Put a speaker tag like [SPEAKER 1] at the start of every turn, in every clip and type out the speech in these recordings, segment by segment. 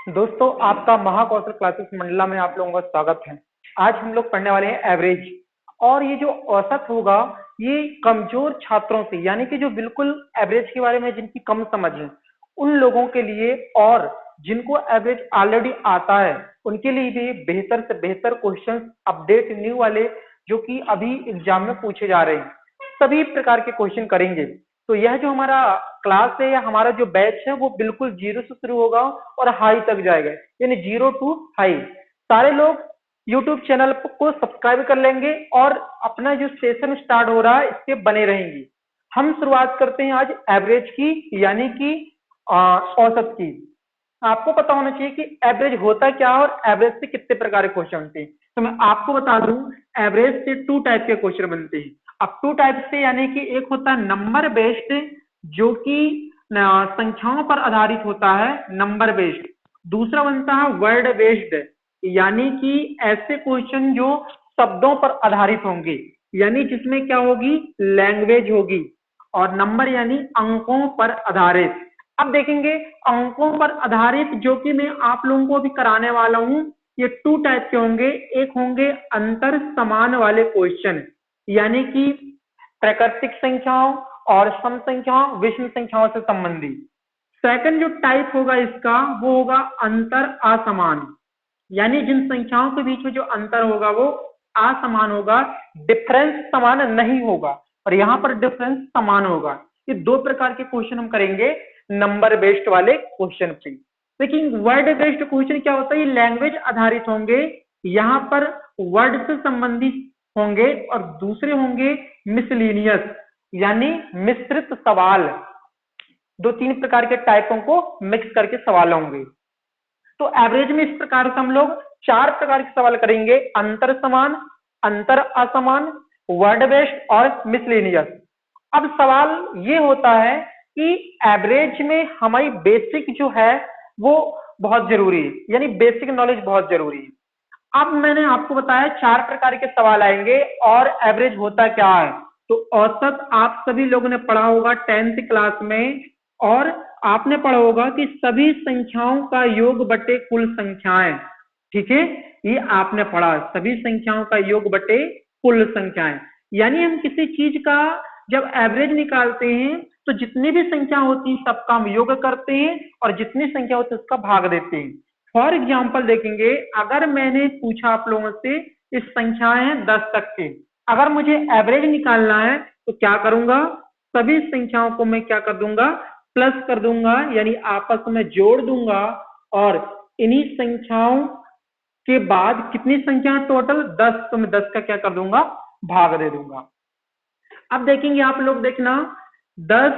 [SPEAKER 1] दोस्तों, आपका महाकौशल क्लासेस मंडला में आप लोगों का स्वागत है। आज हम लोग पढ़ने वाले हैं एवरेज। और ये जो औसत होगा, ये कमजोर छात्रों से, यानी कि जो बिल्कुल एवरेज के बारे में जिनकी कम समझ है, उन लोगों के लिए, और जिनको एवरेज ऑलरेडी आता है उनके लिए भी बेहतर से बेहतर क्वेश्चन, अपडेट न्यू वाले जो कि अभी एग्जाम में पूछे जा रहे हैं, सभी प्रकार के क्वेश्चन करेंगे। तो यह जो हमारा क्लास है या हमारा जो बैच है वो बिल्कुल जीरो से शुरू होगा और हाई तक जाएगा, यानी जीरो टू हाई। सारे लोग यूट्यूब चैनल को सब्सक्राइब कर लेंगे और अपना जो सेशन स्टार्ट हो रहा है इसके बने रहेंगे। हम शुरुआत करते हैं आज एवरेज की, यानी कि औसत की। आपको पता होना चाहिए कि एवरेज होता क्या है और एवरेज से कितने प्रकार के क्वेश्चन बनते हैं। तो मैं आपको बता दूं, एवरेज से टू टाइप के क्वेश्चन बनते हैं। अब टू टाइप से यानी कि एक होता है नंबर बेस्ड, जो कि संख्याओं पर आधारित होता है, नंबर बेस्ड। दूसरा बनता है वर्ड बेस्ड, यानी कि ऐसे क्वेश्चन जो शब्दों पर आधारित होंगे, यानी जिसमें क्या होगी, लैंग्वेज होगी। और नंबर यानी अंकों पर आधारित। अब देखेंगे अंकों पर आधारित, जो कि मैं आप लोगों को भी कराने वाला हूं। ये टू टाइप के होंगे। एक होंगे अंतर समान वाले क्वेश्चन, यानी कि प्राकृतिक संख्याओं और सम संख्याओं, विषम संख्याओं से संबंधित। सेकंड जो टाइप होगा इसका, वो होगा अंतर असमान, यानी जिन संख्याओं के बीच में जो अंतर होगा वो असमान होगा, डिफरेंस समान नहीं होगा। और यहाँ पर डिफरेंस समान होगा। ये दो प्रकार के क्वेश्चन हम करेंगे नंबर बेस्ड वाले क्वेश्चन पे। लेकिन वर्ड बेस्ड क्वेश्चन क्या होता है, ये लैंग्वेज आधारित होंगे, यहाँ पर वर्ड से संबंधित होंगे। और दूसरे होंगे मिसलिनियस, यानी मिश्रित सवाल। दो तीन प्रकार के टाइपों को मिक्स करके सवाल होंगे। तो एवरेज में इस प्रकार से हम लोग चार प्रकार के सवाल करेंगे: अंतर समान, अंतर असमान, वर्ड बेस्ड और मिसलेनियस। अब सवाल ये होता है कि एवरेज में हमारी बेसिक जो है वो बहुत जरूरी है, यानी बेसिक नॉलेज बहुत जरूरी है। अब मैंने आपको बताया चार प्रकार के सवाल आएंगे और एवरेज होता क्या है। तो औसत आप सभी लोगों ने पढ़ा होगा 10th क्लास में, और आपने पढ़ा होगा कि सभी संख्याओं का योग बटे कुल संख्याएं। ठीक है, ये आपने पढ़ा, सभी संख्याओं का योग बटे कुल संख्याएं। यानी हम किसी चीज का जब एवरेज निकालते हैं तो जितनी भी संख्या होती है सबका हम योग करते हैं और जितनी संख्या होती है उसका भाग देते हैं। फॉर एग्जाम्पल देखेंगे, अगर मैंने पूछा आप लोगों से इस संख्याएं हैं 10 तक के, अगर मुझे एवरेज निकालना है तो क्या करूंगा, सभी संख्याओं को मैं क्या कर दूंगा, प्लस कर दूंगा, यानी आपस में जोड़ दूंगा। और इन्हीं संख्याओं के बाद कितनी संख्या टोटल 10, तो मैं 10 का क्या कर दूंगा, भाग दे दूंगा। अब देखेंगे आप लोग, देखना 10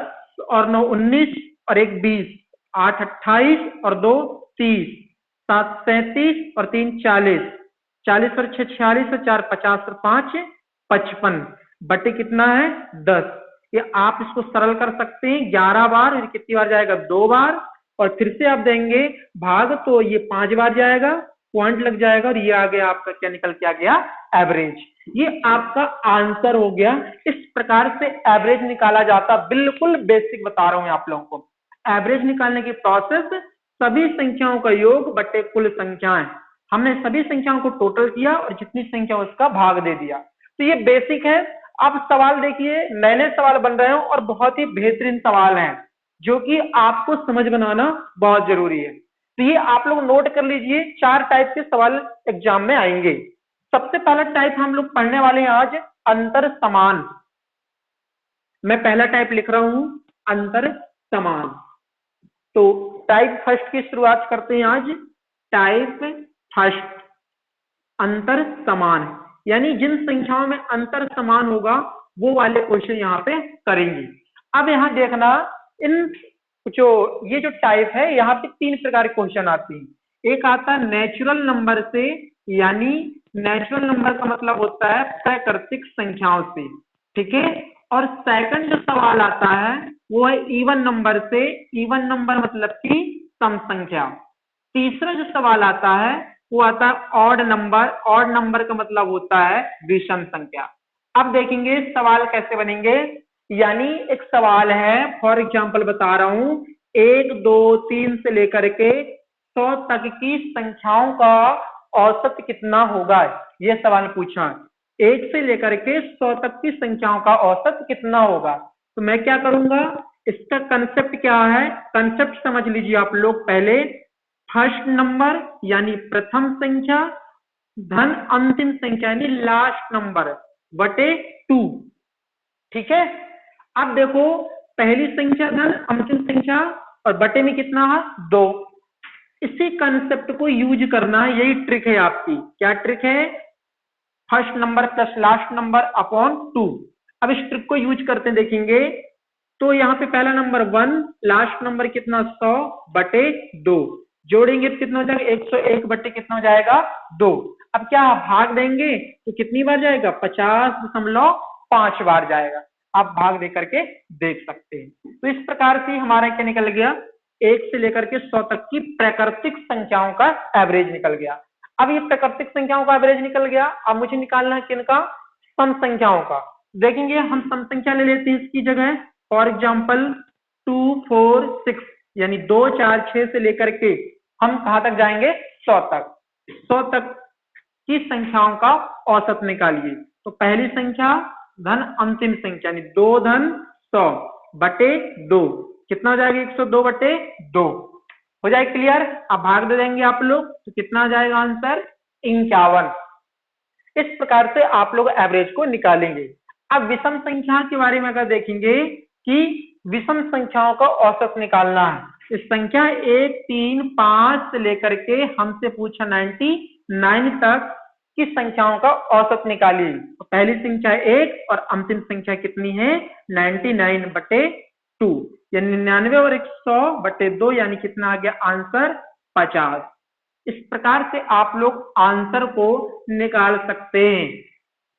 [SPEAKER 1] और 9 19 और 1 20, 8 28 और 2 30, 7 37 और 3 40, 40 और 6 46 और 4 50 और 5 55, बटे कितना है 10। ये आप इसको सरल कर सकते हैं 11 बार, और कितनी बार जाएगा, 2 बार। और फिर से आप देंगे भाग, तो ये 5 बार जाएगा, पॉइंट लग जाएगा, और ये आ गया आपका, क्या निकल के आ गया, एवरेज। ये आपका आंसर हो गया। इस प्रकार से एवरेज निकाला जाता, बिल्कुल बेसिक बता रहा हूं आप लोगों को। एवरेज निकालने की प्रोसेस, सभी संख्याओं का योग बटे कुल संख्याएं। हमने सभी संख्याओं को टोटल किया और जितनी संख्या उसका भाग दे दिया। तो ये बेसिक है। अब सवाल देखिए, नए नए सवाल बन रहे हैं और बहुत ही बेहतरीन सवाल हैं, जो कि आपको समझ बनाना बहुत जरूरी है। तो ये आप लोग नोट कर लीजिए, चार टाइप के सवाल एग्जाम में आएंगे। सबसे पहला टाइप हम लोग पढ़ने वाले हैं आज, अंतर समान। मैं पहला टाइप लिख रहा हूं, अंतर समान। तो टाइप फर्स्ट की शुरुआत करते हैं आज। टाइप फर्स्ट, अंतर समान, यानी जिन संख्याओं में अंतर समान होगा वो वाले क्वेश्चन यहाँ पे करेंगे। अब यहाँ देखना, इन जो ये जो टाइप है, यहाँ पे तीन प्रकार के क्वेश्चन आते हैं। एक आता है नेचुरल नंबर से, यानी नेचुरल नंबर का मतलब होता है प्राकृतिक संख्याओं से। ठीक है। और सेकंड जो सवाल आता है वो है इवन नंबर से, इवन नंबर मतलब कि सम संख्या। तीसरा जो सवाल आता है वो आता है ऑड नंबर, ऑड नंबर का मतलब होता है विषम संख्या। अब देखेंगे सवाल कैसे बनेंगे। यानी एक सवाल है, फॉर एग्जांपल बता रहा हूं, 1 2 3 से लेकर के 100 तक की संख्याओं का औसत कितना होगा, ये सवाल पूछा। 1 से लेकर के 100 तक की संख्याओं का औसत कितना होगा। तो मैं क्या करूंगा, इसका कंसेप्ट क्या है, कंसेप्ट समझ लीजिए आप लोग पहले। फर्स्ट नंबर यानी प्रथम संख्या धन अंतिम संख्या यानी लास्ट नंबर बटे 2। ठीक है, अब देखो पहली संख्या धन अंतिम संख्या और बटे में कितना है 2। इसी कंसेप्ट को यूज करना है, यही ट्रिक है आपकी। क्या ट्रिक है, first number plus last number upon 2। अब इस ट्रिक को यूज करते देखेंगे तो यहाँ पे पहला नंबर 1, लास्ट नंबर कितना 100 बटे 2, जोड़ेंगे तो कितना हो जाएगा 101 बटे कितना हो जाएगा 2। अब क्या भाग देंगे तो कितनी बार जाएगा 50.5 बार जाएगा। आप भाग दे करके देख सकते हैं। तो इस प्रकार से हमारा क्या निकल गया, 1 से लेकर के 100 तक की प्राकृतिक संख्याओं का एवरेज निकल गया। अब ये प्राकृतिक संख्याओं का एवरेज निकल गया, अब मुझे निकालना है किनका, सम संख्याओं का। देखेंगे हम सम संख्या ले लेते हैं इसकी जगह। फॉर एग्जाम्पल 2, 4, 6 यानी 2, 4, 6 से लेकर के हम कहां तक जाएंगे 100 तक। 100 तक की संख्याओं का औसत निकालिए। तो पहली संख्या धन अंतिम संख्या यानी 2 धन 100 बटे 2 कितना हो जाएगा 102 बटे 2। हो जाए क्लियर। अब भाग दे देंगे आप लोग तो कितना आ जाएगा आंसर 51। इस प्रकार से आप लोग एवरेज को निकालेंगे। अब विषम संख्या के बारे में अगर देखेंगे कि विषम संख्याओं का औसत निकालना है। इस संख्या 1, 3, 5 से लेकर के हमसे पूछा 99 तक की संख्याओं का औसत निकालिए। तो पहली संख्या 1 और अंतिम संख्या कितनी है 99 बटे 2 यानी 99 और 100 बटे 2 यानी कितना आ गया आंसर 50। इस प्रकार से आप लोग आंसर को निकाल सकते हैं।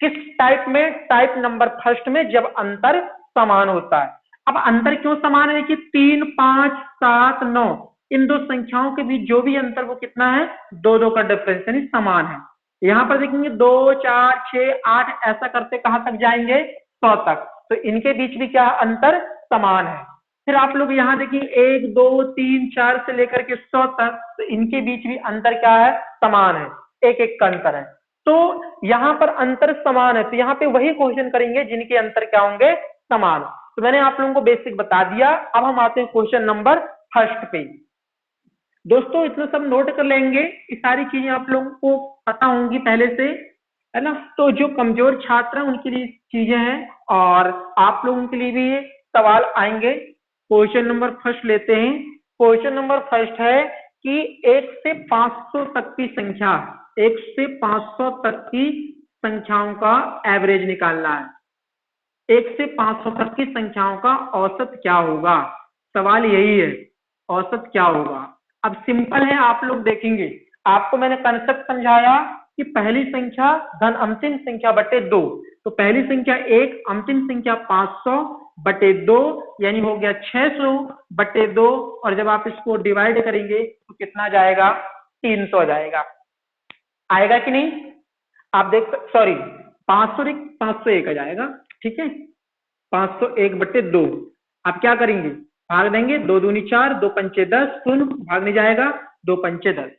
[SPEAKER 1] किस टाइप में, टाइप नंबर फर्स्ट में, जब अंतर समान होता है। अब अंतर क्यों समान है कि 3, 5, 7, 9 इन दो संख्याओं के बीच जो भी अंतर वो कितना है 2-2 का डिफरेंस यानी समान है। यहाँ पर देखेंगे 2, 4, 6, 8 ऐसा करते कहां तक जाएंगे 100 तक, तो इनके बीच भी क्या अंतर समान है। फिर आप लोग यहाँ देखिए 1, 2, 3, 4 से लेकर के 100 तक, तो इनके बीच भी अंतर क्या है समान है, एक एक का अंतर है। तो यहाँ पर अंतर समान है, तो यहाँ पे वही क्वेश्चन करेंगे जिनके अंतर क्या होंगे समान। तो मैंने आप लोगों को बेसिक बता दिया। अब हम आते हैं क्वेश्चन नंबर फर्स्ट पे। दोस्तों इतना सब नोट कर लेंगे, ये सारी चीजें आप लोगों को पता होंगी पहले से, है ना। तो जो कमजोर छात्र हैं उनके लिए चीजें हैं और आप लोगों के लिए भी ये सवाल आएंगे। क्वेश्चन नंबर फर्स्ट लेते हैं। क्वेश्चन नंबर फर्स्ट है कि 1 से 500 तक की संख्या, 1 से 500 तक की संख्याओं का एवरेज निकालना है। 1 से 500 तक की संख्याओं का औसत क्या होगा, सवाल यही है, औसत क्या होगा। अब सिंपल है, आप लोग देखेंगे, आपको मैंने कंसेप्ट समझाया कि पहली संख्या धन अंतिम संख्या बटे 2, तो पहली संख्या 1, अंतिम संख्या 500 बटे 2 यानी हो गया 600 बटे 2, और जब आप इसको डिवाइड करेंगे तो कितना जाएगा 300 जाएगा। आएगा कि नहीं, आप देख, सॉरी 501 आ जाएगा, ठीक है 501 बटे 2। आप क्या करेंगे भाग देंगे, 2 दूनी 4, 2 पंचे 10, शून्य भाग नहीं जाएगा, 2 पंचे 10,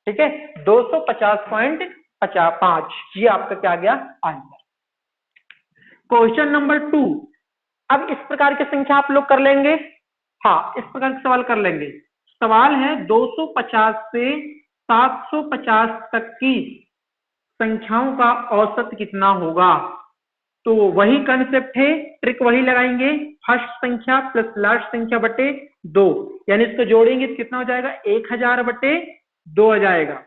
[SPEAKER 1] ठीक है 250.5। ये आपका क्या गया आंसर। Question number 2। अब इस प्रकार की संख्या आप लोग कर लेंगे, हाँ इस प्रकार के सवाल कर लेंगे। सवाल है 250 से 750 तक की संख्याओं का औसत कितना होगा। तो वही कंसेप्ट है, ट्रिक वही लगाएंगे, फर्स्ट संख्या प्लस लास्ट संख्या बटे 2 यानी इसको जोड़ेंगे तो कितना हो जाएगा 1000 बटे 2 आ जाएगा।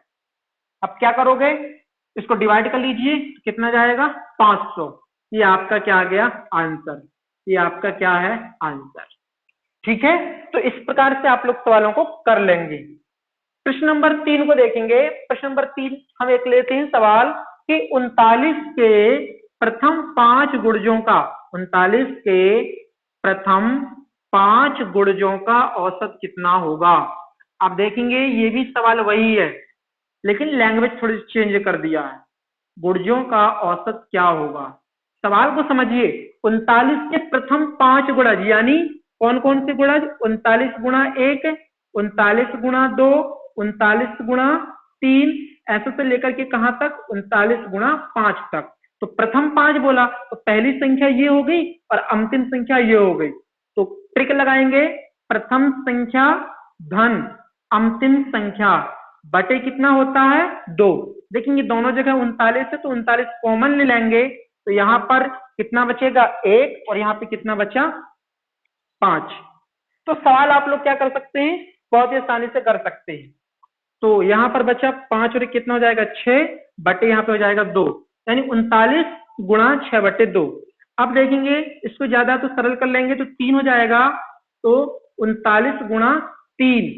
[SPEAKER 1] अब क्या करोगे, इसको डिवाइड कर लीजिए तो कितना जाएगा 500। ये आपका क्या आ गया आंसर, ये आपका क्या है आंसर, ठीक है। तो इस प्रकार से आप लोग सवालों को कर लेंगे। प्रश्न नंबर 3 को देखेंगे। प्रश्न नंबर 3 हम एक लेते हैं सवाल कि 39 के प्रथम 5 गुणजों का, 39 के प्रथम 5 गुणजों का औसत कितना होगा। आप देखेंगे ये भी सवाल वही है लेकिन लैंग्वेज थोड़ी चेंज कर दिया है। गुणजों का औसत क्या होगा, सवाल को समझिए। 39 के प्रथम 5 गुणज यानी कौन कौन से गुणज, 39 गुणा 1, 39 गुणा 2, 39 गुणा 3, ऐसे से लेकर के कहां तक 39 गुणा 5 तक। तो प्रथम 5 बोला तो पहली संख्या ये हो गई और अंतिम संख्या ये हो गई। तो ट्रिक लगाएंगे, प्रथम संख्या धन अंतिम संख्या बटे कितना होता है 2। देखेंगे दोनों जगह 39 है तो 39 कॉमन ले लेंगे तो यहाँ पर कितना बचेगा 1 और यहाँ पे कितना बचा 5। तो सवाल आप लोग क्या कर सकते हैं, बहुत ही आसानी से कर सकते हैं। तो यहाँ पर बचा 5 और कितना हो जाएगा 6 बटे यहाँ पे हो जाएगा 2, यानी 39 गुणा 6 बटे 2। अब देखेंगे इसको ज्यादा तो सरल कर लेंगे तो 3 हो जाएगा, तो 39 गुणा 3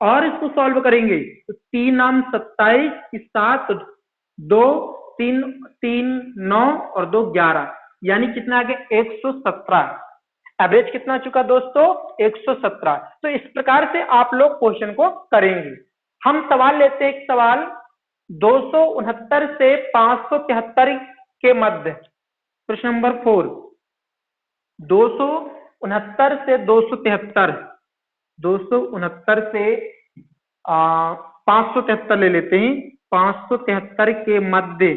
[SPEAKER 1] और इसको सॉल्व करेंगे तो 3 नाम 27 की 7 2 3 3 9 और 2 11, यानी कितना आ गया 117। एवरेज कितना चुका दोस्तों 117। तो इस प्रकार से आप लोग क्वेश्चन को करेंगे। हम सवाल लेते हैं, एक सवाल 269 से 573 के मध्य, प्रश्न नंबर 4। 269 से 273, 269 से 573 ले लेते हैं। 573 के मध्य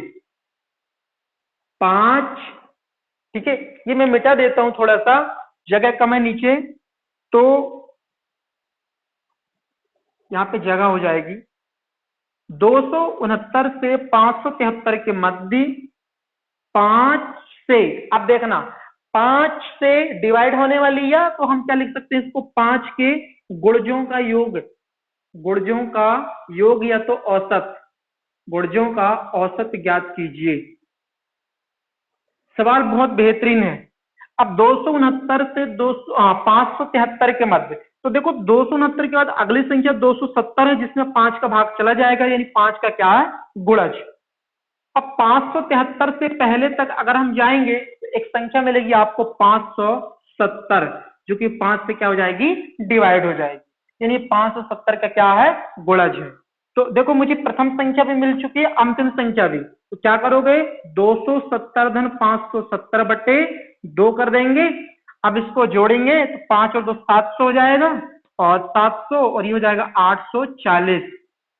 [SPEAKER 1] 5, ठीक है, ये मैं मिटा देता हूं, थोड़ा सा जगह कम है नीचे, तो यहाँ पे जगह हो जाएगी 269 से 573 के मध्य 5 से, अब देखना 5 से डिवाइड होने वाली, या तो हम क्या लिख सकते हैं इसको 5 के गुणजों का योग, गुणजों का योग या तो औसत, गुणजों का औसत ज्ञात कीजिए। सवाल बहुत बेहतरीन है। अब 269 से 573 के मध्य, तो देखो 269 के बाद अगली संख्या 270 है जिसमें 5 का भाग चला जाएगा, यानी 5 का क्या है गुणज। अब 573 से पहले तक अगर हम जाएंगे तो एक संख्या मिलेगी आपको 570, जो कि 5 से क्या हो जाएगी डिवाइड हो जाएगी, यानी 570 का क्या है गुणज है। तो देखो मुझे प्रथम संख्या भी मिल चुकी है, अंतिम संख्या भी, तो क्या करोगे 270 धन 570 बटे 2 कर देंगे। अब इसको जोड़ेंगे तो 5 और 2 700 हो जाएगा, और 700 और ये हो जाएगा 840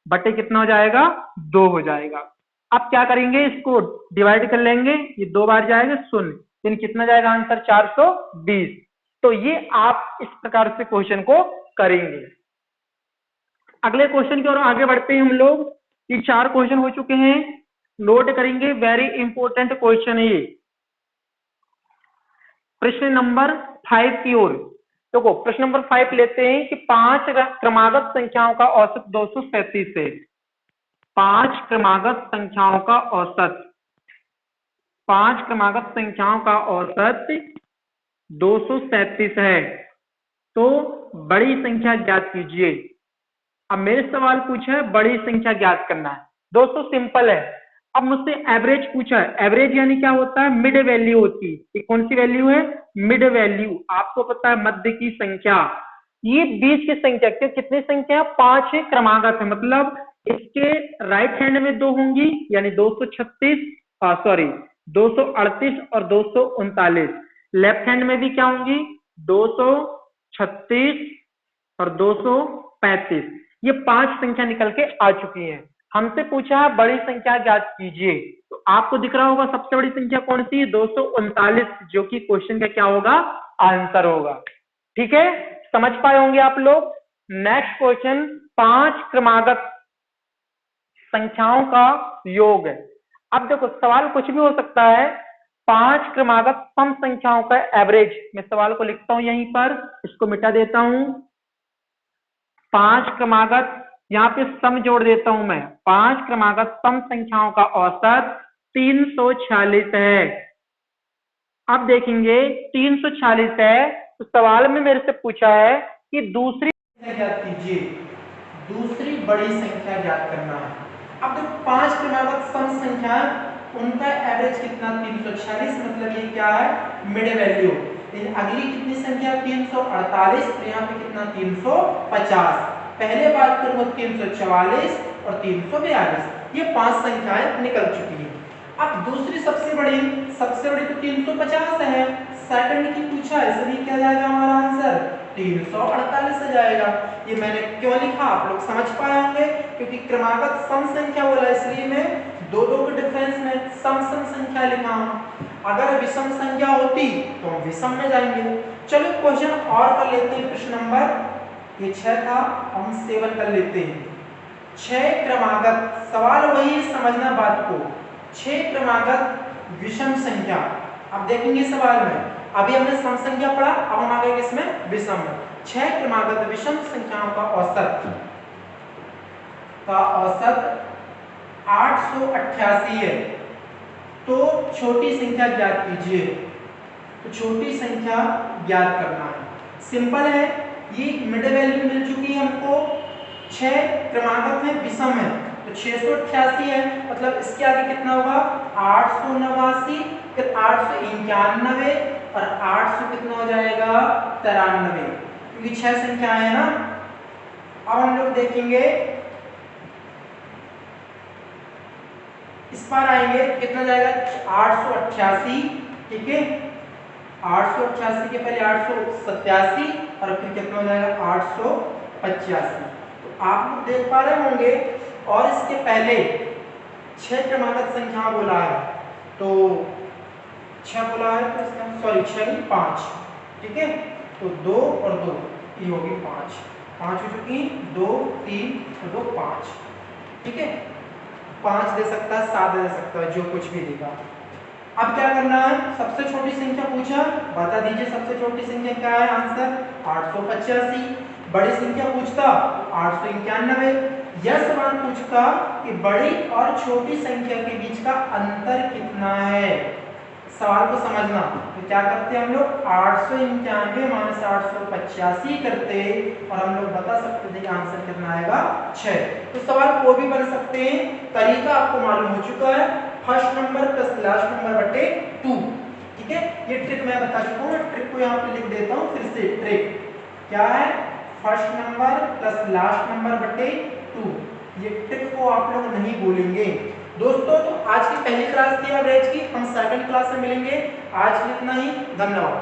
[SPEAKER 1] बटे कितना हो जाएगा 2 हो जाएगा। अब क्या करेंगे इसको डिवाइड कर लेंगे, ये 2 बार जाएगा 0, यानी कितना जाएगा आंसर 420। तो ये आप इस प्रकार से क्वेश्चन को करेंगे। अगले क्वेश्चन की ओर आगे बढ़ते हैं हम लोग। ये 4 क्वेश्चन हो चुके हैं, नोट करेंगे, वेरी इंपॉर्टेंट क्वेश्चन है ये। प्रश्न नंबर 5 की ओर देखो, प्रश्न नंबर 5 लेते हैं कि 5 क्रमागत संख्याओं का औसत 237 है। 5 क्रमागत संख्याओं का औसत, 5 क्रमागत संख्याओं का औसत 237 है, तो बड़ी संख्या ज्ञात कीजिए। अब मेरे सवाल पूछा है बड़ी संख्या ज्ञात करना है, दोस्तों सिंपल है। अब मुझसे एवरेज पूछा है, एवरेज यानी क्या होता है मिड वैल्यू होती है, ये कौन सी वैल्यू है मिड वैल्यू, आपको पता है मध्य की संख्या। ये बीच की संख्या, क्यों कितनी संख्या 5 है, क्रमागत है, मतलब इसके राइट हैंड में 2 होंगी, यानी 236 सॉरी 238 और 239, लेफ्ट हैंड में भी क्या होंगी 236 और 235। ये 5 संख्या निकल के आ चुकी है। हमसे पूछा है बड़ी संख्या ज्ञात कीजिए, तो आपको दिख रहा होगा सबसे बड़ी संख्या कौन सी 239, जो कि क्वेश्चन का क्या होगा आंसर होगा। ठीक है, समझ पाए होंगे आप लोग। नेक्स्ट क्वेश्चन, 5 क्रमागत संख्याओं का योग है। अब देखो सवाल कुछ भी हो सकता है, 5 क्रमागत सम संख्याओं का एवरेज, मैं सवाल को लिखता हूं यहीं पर, इसको मिटा देता हूं। 5 क्रमागत, यहाँ पे सम जोड़ देता हूं मैं, 5 क्रमागत सम संख्याओं का औसत 346 है। अब देखेंगे 346 है, तो सवाल में मेरे से पूछा है कि दूसरी संख्या ज्ञात कीजिए, दूसरी बड़ी संख्या ज्ञात करना है। अब देखो 5 क्रमागत सम संख्या, उनका एवरेज कितना 346, मतलब ये क्या है मिड वैल्यू। अगली कितनी संख्या 348, तो यहाँ पे कितना 350। पहले बात करूंगा 344 और 342, ये 5 संख्याएं निकल चुकी है। अब दूसरी सबसे बड़ी तो 350 है, सेकंड की पूछा है, इसलिए क्या जाएगा हमारा आंसर
[SPEAKER 2] 348 आ जाएगा। ये मैंने क्यों लिखा आप लोग समझ पाए होंगे, क्योंकि क्रमागत सम संख्या बोला इसलिए मैं दो दो के डिफरेंस में सम संख्या लिखा हूं। अगर विषम संख्या होती तो हम विषम में जाएंगे। चलो क्वेश्चन और कर लेते हैं। प्रश्न नंबर ये 6 था, हम 7 कर लेते हैं। 6 क्रमागत, सवाल वही समझना बात को, 6 क्रमागत विषम संख्या। अब देखेंगे सवाल में, अभी हमने सम संख्या पढ़ा, अब हम आ गए इसमें विषम में। 6 क्रमागत विषम संख्याओं का औसत 888 है। तो छोटी संख्या ज्ञात कीजिए। तो छोटी संख्या ज्ञात करना है, सिंपल है। ये मिड वैल्यू मिल चुकी है हमको, 6 क्रमागत है, विषम है, तो 688 है, मतलब इसके आगे कितना होगा 889, फिर 891 और 800 कितना हो जाएगा 93, क्योंकि 6 संख्याएं है ना। अब हम लोग देखेंगे इस बार आएंगे, कितना जाएगा 888, ठीक है, 888 के पहले 887 और फिर कितना हो जाएगा 885। तो आप लोग देख पा रहे होंगे। और इसके पहले 6 क्रमागत संख्या बोला है, तो 6 बोला है, तो इसका सॉरी 6 नहीं 5, ठीक है, तो 2 और 2 ये होगी 5, 5 हो चुकी, 2 3 और 2 5, ठीक है। 5 दे सकता है, 7 दे सकता है, जो कुछ भी देगा। अब क्या करना है, सबसे छोटी संख्या पूछा, बता दीजिए सबसे छोटी संख्या क्या है, आंसर 885। बड़ी संख्या पूछता 891। यह सवाल पूछता कि बड़ी और छोटी संख्या के बीच का अंतर कितना है। सवाल को समझना, तो क्या करते हम लोग 891 माइनस 885 करते और हम लोग बता सकते थे कि आंसर कितना आएगा 6। तो सवाल को भी बन सकते हैं, तरीका आपको मालूम हो चुका है, first number plus last number बटे 2, ठीक है। ये ट्रिक मैं बता चुका हूँ, ट्रिक को यहाँ पे लिख देता हूँ फिर से। ट्रिक क्या है, first number plus last number बटे 2, ये ट्रिक को आप लोग नहीं भूलेंगे दोस्तों। तो आज की पहली क्लास थी एवरेज की, हम सेकंड क्लास में मिलेंगे। आज इतना ही, धन्यवाद।